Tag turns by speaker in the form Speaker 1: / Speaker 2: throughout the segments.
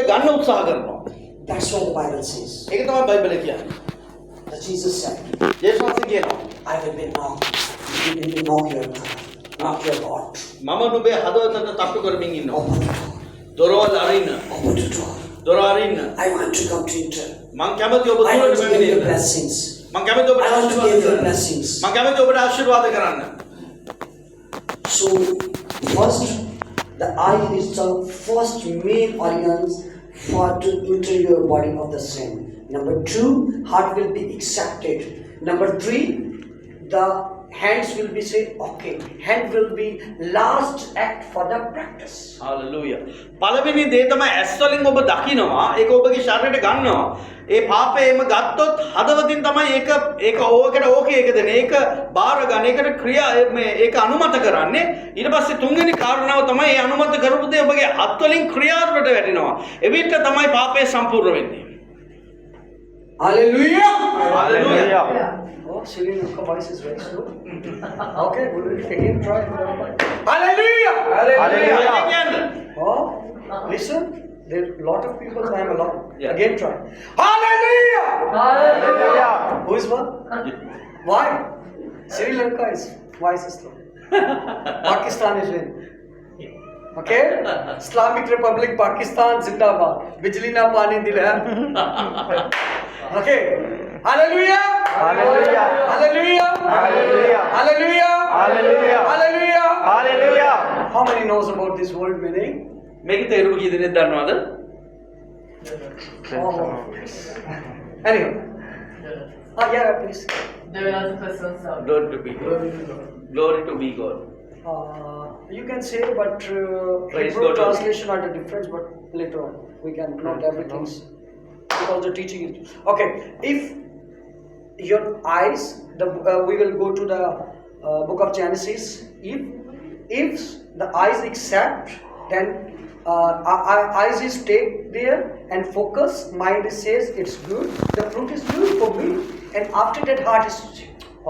Speaker 1: ගන්න උත්සාහ කරනවා.
Speaker 2: That's what the Bible says.
Speaker 1: ඒක තමයි බයිබලය කියන්නේ.
Speaker 2: That Jesus said,
Speaker 1: යේසුස් වහන්සේ කියනවා
Speaker 2: I will be knock. You will be knock your door. Knock your heart.
Speaker 1: මම නුඹේ හදවතට තට්ටු කරමින් ඉන්නවා.
Speaker 2: Open the door.
Speaker 1: දොරවල් අරින්න.
Speaker 2: Open the door.
Speaker 1: දොර අරින්න.
Speaker 2: I want to come to enter.
Speaker 1: මං කැමති ඔබ
Speaker 2: I want
Speaker 1: තුලට
Speaker 2: to give you
Speaker 1: පැමිණෙන්න.
Speaker 2: blessings.
Speaker 1: මං කැමති ඔබට
Speaker 2: I want to
Speaker 1: ආශිර්වාද
Speaker 2: give you
Speaker 1: කරන්න.
Speaker 2: blessings.
Speaker 1: මං කැමති ඔබට ආශිර්වාද කරන්න.
Speaker 2: So, first, the eye is the first main organs for to enter your body of the sin. Number 2, heart will be accepted. Number 3, the hands will be said, okay. Hand will be last act for the practice.
Speaker 1: Hallelujah. පළවෙනි දේ තමයි ඇස් වලින් ඔබ දකිනවා. ඒක ඔබගේ ශරීරයට ගන්නවා. ඒ පාපේම ගත්තොත් හදවතින් තමයි ඒක ඕකට ඕකේ ඒක දෙන. ඒක බාර ගන්න. ඒකට ක්‍රියා මේ ඒක අනුමත කරන්නේ. ඊට පස්සේ තුන්වෙනි කාරණාව තමයි ඒ අනුමත කරපු දේ ඔබගේ අත් වලින් ක්‍රියාවට වැටෙනවා. එවිට තමයි පාපය සම්පූර්ණ වෙන්නේ.
Speaker 2: Hallelujah!
Speaker 1: Hallelujah.
Speaker 2: Oh, Siri, your voice is very slow. Okay, we'll again try. Hallelujah!
Speaker 1: Hallelujah.
Speaker 2: Oh, listen. There are a lot of people. I am alone.
Speaker 1: Yeah.
Speaker 2: Again try. Hallelujah!
Speaker 1: Hallelujah.
Speaker 2: Who is one? Why? Sri Lanka is voice is slow. Pakistan is winning. Okay? Islamic Republic Pakistan Zindabad. Bijli na pani dil hai. Okay. Hallelujah!
Speaker 1: Hallelujah.
Speaker 2: Hallelujah!
Speaker 1: Hallelujah.
Speaker 2: Hallelujah!
Speaker 1: Hallelujah.
Speaker 2: Hallelujah!
Speaker 1: Hallelujah.
Speaker 2: How many knows about this word meaning?
Speaker 1: මේක තේරුම කී දෙනෙක් දන්නවද?
Speaker 2: Anyway. Yeah, please.
Speaker 1: Glory to be God. Glory to be God.
Speaker 2: You can say, but
Speaker 1: Praise
Speaker 2: Hebrew
Speaker 1: God.
Speaker 2: translation are the difference, but later on we can not everything because the teaching is okay. If your eyes, we will go to the book of Genesis. If the eyes accept, then eyes is take there and focus. Mind says it's good. The fruit is good for me, and after that heart is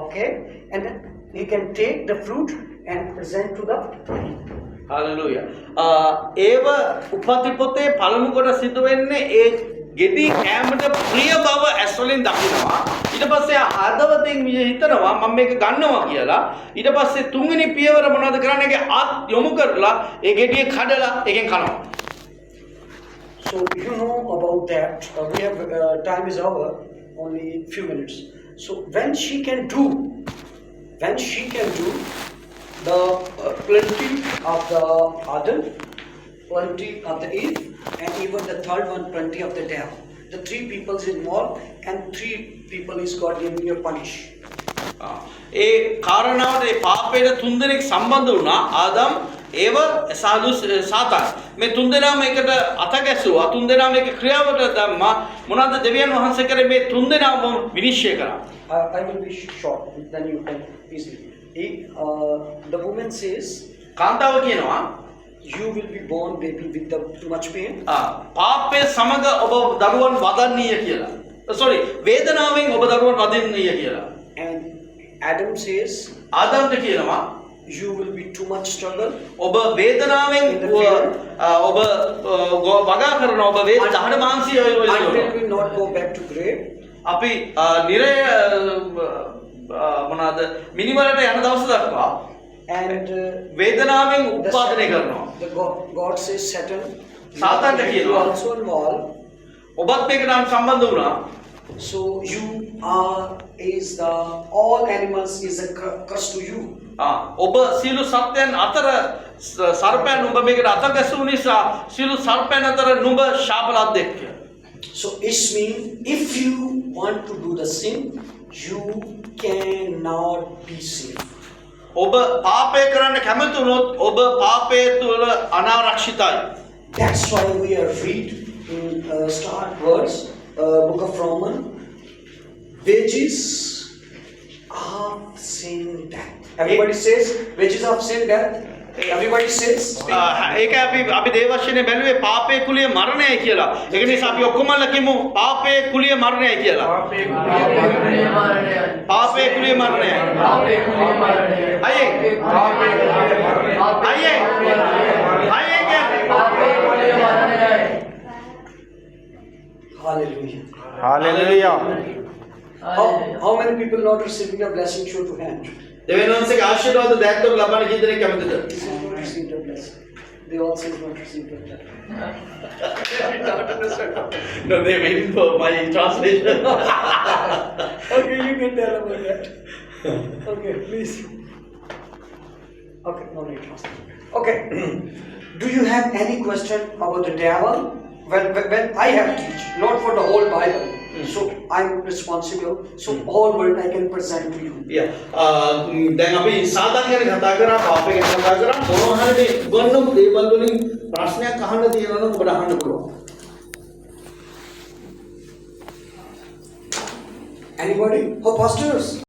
Speaker 2: okay, and then you can take the fruit and present to the.
Speaker 1: Hallelujah. ඒව උපති පොතේ පළමු කොට සිදු වෙන්නේ ඒ ගෙඩි කැමරට ප්‍රිය බව ඇස් වලින් දකිනවා. ඊට පස්සේ හදවතින් හිතනවා මම මේක ගන්නවා කියලා. ඊට පස්සේ තුන්වෙනි පියවර මොනවද කරන්නේ? ඒකේ අත් යොමු කරලා ඒ ගෙඩිය කඩලා ඒකෙන් කනවා.
Speaker 2: So you know about that. We have time is over, only few minutes. So when she can do the plenty of the Adam, plenty of the Eve, and even the third one, plenty of the devil. The three people is involved, and three people is God giving you a punish.
Speaker 1: ඒ කාරණාවට ඒ පාපයට තුන්දෙනෙක් සම්බන්ධ වුණා. ආදම්, ඒව, සාතාන්. මේ තුන්දෙනාම එකට අත ගැසුවා. තුන්දෙනාම එක ක්‍රියාවට දැම්මා. මොනවාද දෙවියන් වහන්සේ කරේ මේ තුන්දෙනාම විනිශ්චය කරා.
Speaker 2: I will be short, then you can easily. The woman says,
Speaker 1: කාන්තාව කියනවා
Speaker 2: you will be born baby with too much pain.
Speaker 1: පාපය සමග ඔබ දරුවන් වදන්නීය කියලා. Sorry, වේදනාවෙන් ඔබ දරුවන් වදින්නීය කියලා.
Speaker 2: And Adam says,
Speaker 1: ආදම්ට කියනවා
Speaker 2: you will be too much struggle.
Speaker 1: ඔබ වේදනාවෙන් ඔබ වගා කරනවා. ඔබ දහඩ මාංශය
Speaker 2: Until we not go back to grave.
Speaker 1: අපි නිරය මොනවාද මිනිවලට යන දවස දක්වා
Speaker 2: And
Speaker 1: වේදනාවෙන් උත්පාදනය කරනවා.
Speaker 2: the God says Satan,
Speaker 1: සාතාන්ට
Speaker 2: you
Speaker 1: කියනවා
Speaker 2: also involved.
Speaker 1: ඔබත් මේකට සම්බන්ධ වුණා.
Speaker 2: So you are all animals is a curse to you.
Speaker 1: ඔබ සියලු සත්‍යයන් අතර සර්පයන් නුඹ මේකට අත ගැසූ නිසා සියලු සර්පයන් අතර නුඹ ශාපලද්දෙක්.
Speaker 2: So it means if you want to do the sin, you cannot be saved.
Speaker 1: ඔබ පාපය කරන්න කැමති වුණොත් ඔබ පාපය තුළ අනාරක්ෂිතයි.
Speaker 2: That's why we are read in start verse book of Romans. Wages of sin death. Everybody says wages of sin death. Everybody says.
Speaker 1: ඒක අපි දේවශනේ බැලුවේ පාපයේ කුලිය මරණයයි කියලා. ඒක නිසා අපි ඔක්කොමල කිමු පාපයේ කුලිය මරණයයි කියලා. පාපයේ කුලිය මරණයයි. අයියේ.
Speaker 2: Hallelujah.
Speaker 3: Hallelujah.
Speaker 2: How many people not receiving a blessing? Show to hand.
Speaker 1: දෙවියන් වහන්සේගේ ආශිර්වාද දැක්කොත් ලබන්න කී දෙනෙක් කැමතිද?
Speaker 2: This is not received a blessing. They all say not received a blessing.
Speaker 1: No, they waiting for my translation.
Speaker 2: Okay, you can tell about that. Okay, please. Okay, no need translation. Okay. Do you have any question about the devil? When I have teach, not for the whole Bible, so I'm responsible. So whole world I can present to you.
Speaker 1: Yeah. දැන් අපි සාධන් ගැන කතා කරා, පාපේ ගැන කතා කරා. මොනවා හරි මේ උගන්වපු දේවල් වලින් ප්‍රශ්නයක් අහන්න තියෙනවා නම් ඔබට අහන්න පුළුවන්.
Speaker 2: Anybody? Oh, pastors.